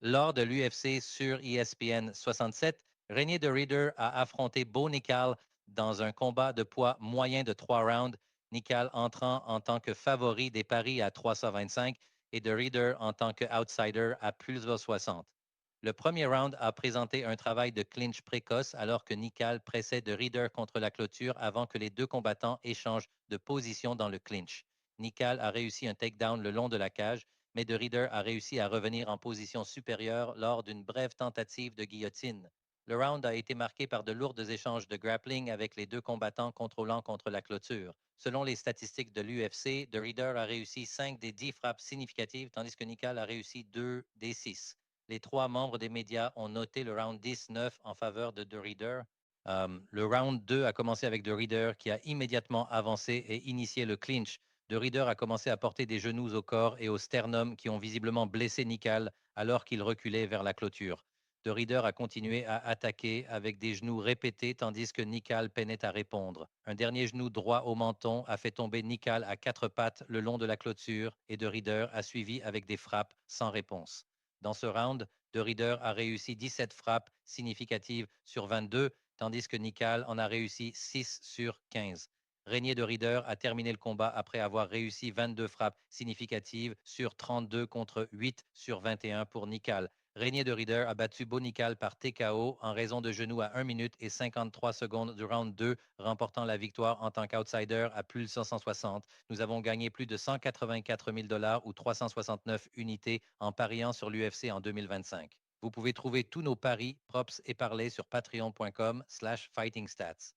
Lors de l'UFC sur ESPN 67, Renier de Ridder a affronté Bo Nickal dans un combat de poids moyen de 3 rounds, Nickal entrant en tant que favori des paris à 325 et de Ridder en tant qu'outsider à plus 60. Le premier round a présenté un travail de clinch précoce alors que Nickal pressait de Ridder contre la clôture avant que les deux combattants échangent de position dans le clinch. Nickal a réussi un takedown le long de la cage, mais de Ridder a réussi à revenir en position supérieure lors d'une brève tentative de guillotine. Le round a été marqué par de lourds échanges de grappling avec les deux combattants contrôlant contre la clôture. Selon les statistiques de l'UFC, de Ridder a réussi 5 des 10 frappes significatives, tandis que Nickal a réussi 2 des 6. Les trois membres des médias ont noté le round 10-9 en faveur de Ridder. Le round 2 a commencé avec de Ridder qui a immédiatement avancé et initié le clinch. De Ridder a commencé à porter des genoux au corps et au sternum qui ont visiblement blessé Nickal alors qu'il reculait vers la clôture. De Ridder a continué à attaquer avec des genoux répétés tandis que Nickal peinait à répondre. Un dernier genou droit au menton a fait tomber Nickal à quatre pattes le long de la clôture et De Ridder a suivi avec des frappes sans réponse. Dans ce round, De Ridder a réussi 17 frappes significatives sur 22, tandis que Nickal en a réussi 6 sur 15. Régnier de Ridder a terminé le combat après avoir réussi 22 frappes significatives sur 32 contre 8 sur 21 pour Nickal. Régnier de Ridder a battu Bo Nickal par TKO en raison de genoux à 1 minute et 53 secondes du round 2, remportant la victoire en tant qu'outsider à plus de 160. Nous avons gagné plus de 184 000 ou 369 unités en pariant sur l'UFC en 2025. Vous pouvez trouver tous nos paris, props et parlays sur patreon.com/fightingstats.